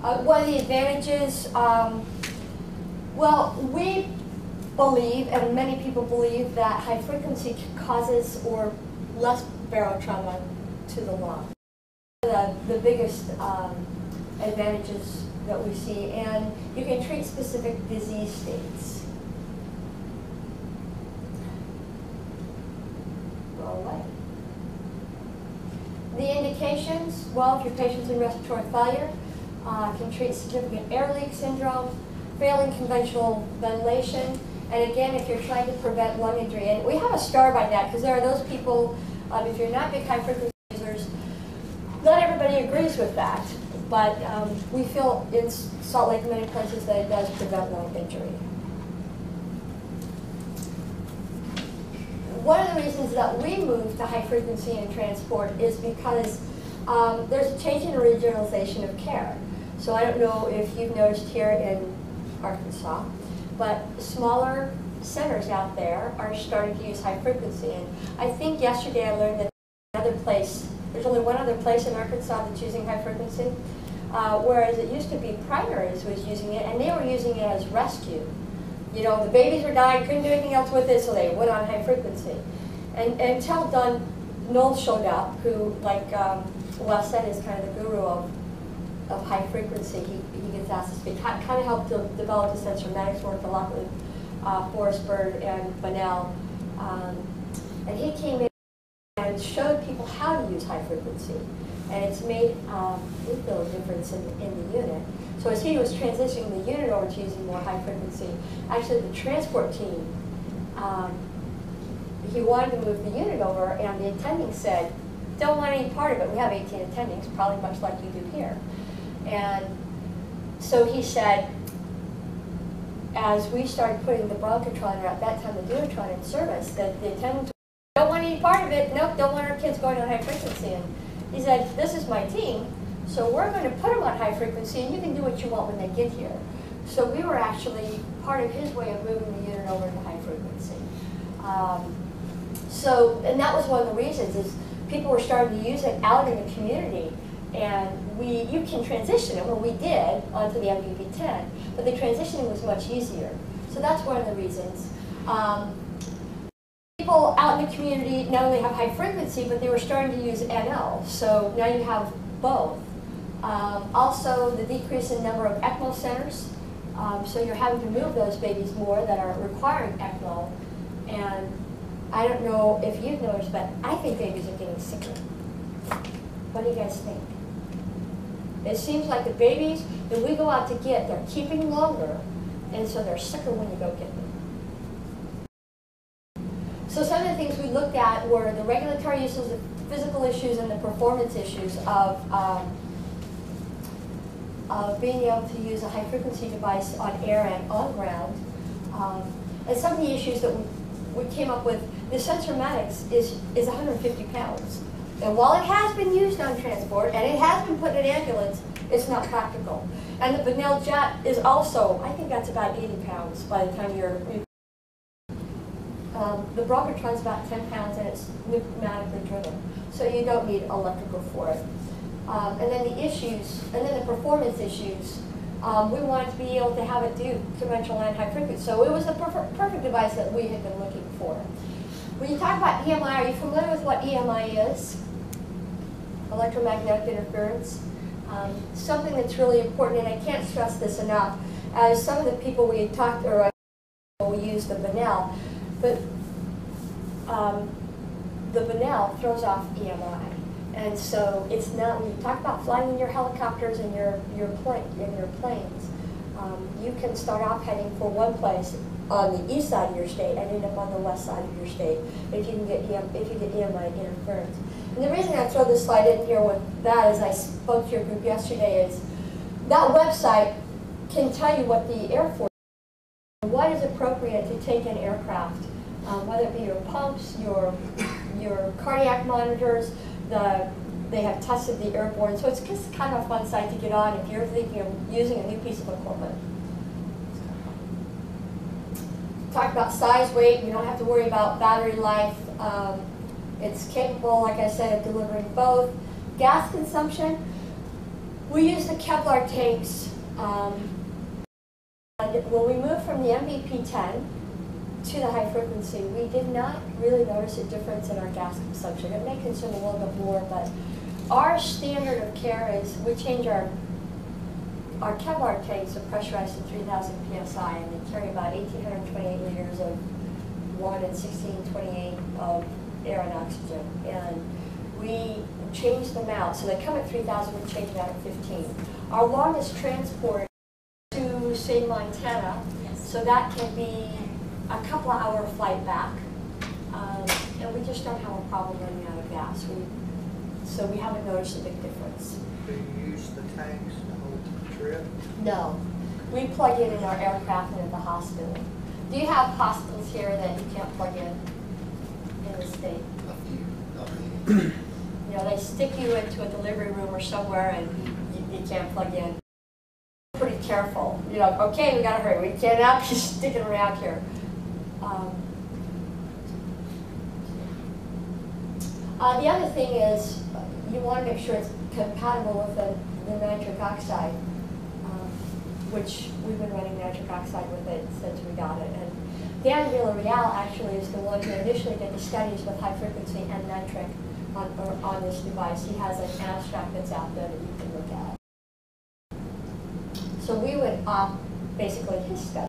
What are the advantages? Well, we believe, and many people believe, that high frequency causes or less barotrauma to the lung. The biggest advantages that we see, and you can treat specific disease states. Roll away. The indications, well, if your patient's in respiratory failure, can treat significant air leak syndrome, failing conventional ventilation, and again, if you're trying to prevent lung injury. And we have a star by that, because there are those people, if you're not big high frequency users, not everybody agrees with that, but we feel in Salt Lake and many places that it does prevent lung injury. One of the reasons that we moved to high frequency in transport is because there's a change in the regionalization of care. So I don't know if you've noticed here in Arkansas, but smaller centers out there are starting to use high frequency. And I think yesterday I learned that there's only one other place in Arkansas that's using high frequency, whereas it used to be primaries was using it, and they were using it as rescue. You know, the babies were dying, couldn't do anything else with it, so they went on high frequency. And until Don Knoll showed up, who, like Wes said, is kind of the guru of high frequency, he gets asked to speak, kind of helped to develop the sensormatics work a lot with Forrestburg and Bunnell. And he came in and showed people how to use high frequency. And it's made, we feel, a difference in the unit. So as he was transitioning the unit over to using more high frequency, actually the transport team, he wanted to move the unit over, and the attending said, don't want any part of it. We have 18 attendings, probably much like you do here. And so he said, as we started putting the Bronchotron, or at that time the Duotron, in service, that the attendants don't want any part of it. Nope, don't want our kids going on high frequency. And he said, this is my team, so we're going to put them on high frequency, and you can do what you want when they get here. So we were actually part of his way of moving the unit over to high frequency. And that was one of the reasons, is people were starting to use it out in the community. And you can transition them, well, we did, onto the MPV-10, but the transitioning was much easier. So that's one of the reasons. People out in the community not only have high frequency, but they were starting to use NL. So now you have both. Also, the decrease in number of ECMO centers. So you're having to move those babies more that are requiring ECMO. And I don't know if you've noticed, but I think babies are getting sicker. What do you guys think? It seems like the babies that we go out to get, they're keeping longer, and so they're sicker when you go get them. So some of the things we looked at were the regulatory issues, the physical issues, and the performance issues of being able to use a high-frequency device on air and on ground. And some of the issues that we came up with, the sensormatics is 150 pounds. And while it has been used on transport, and it has been put in ambulance, it's not practical. And the Bunnell jet is also, I think that's about 80 pounds by the time you're... the Bronchotron's about 10 pounds, and it's pneumatically driven. So you don't need electrical for it. And then the issues, and then the performance issues, we wanted to be able to have it do conventional and high frequency. So it was the perfect device that we had been looking for. When you talk about EMI, are you familiar with what EMI is? Electromagnetic interference. Something that's really important, and I can't stress this enough, as some of the people we had talked, or we used the Bunnell, but the Bunnell throws off EMI. And so it's not, when you talk about flying in your helicopters and your planes, you can start off heading for one place on the east side of your state and end up on the west side of your state if you get EMI interference. And the reason I throw this slide in here with that, as I spoke to your group yesterday, is that website can tell you what the Air Force, what is appropriate to take in aircraft, whether it be your pumps, your cardiac monitors. They have tested the airborne, so it's just kind of a fun site to get on if you're thinking of using a new piece of equipment. Talk about size, weight. You don't have to worry about battery life. It's capable, like I said, of delivering both. Gas consumption. We use the Kevlar tanks. And when we moved from the MVP-10 to the high frequency, we did not really notice a difference in our gas consumption. It may consume a little bit more, but our standard of care is we change our Kevlar tanks are pressurized to 3,000 psi, and they carry about 1,828 liters of 1 and 1628 of air and oxygen. And we change them out. So they come at 3,000, we change them out at 15. Our longest transport to, say, Montana, so that can be a couple of hour flight back. And we just don't have a problem running out of gas. So we haven't noticed a big difference. Do you use the tanks the whole trip? No. We plug in our aircraft and at the hospital. Do you have hospitals here that you can't plug in the state? A few, not many. You know, they stick you into a delivery room or somewhere and you can't plug in. Pretty careful. You know, okay, we gotta hurry. We can't have you sticking around here. The other thing is you want to make sure it's compatible with the nitric oxide, which we've been running nitric oxide with it since we got it. And Dan Villarreal actually is the one who initially did the studies with high frequency and nitric on this device. He has an abstract that's out there that you can look at. So we would basically his study.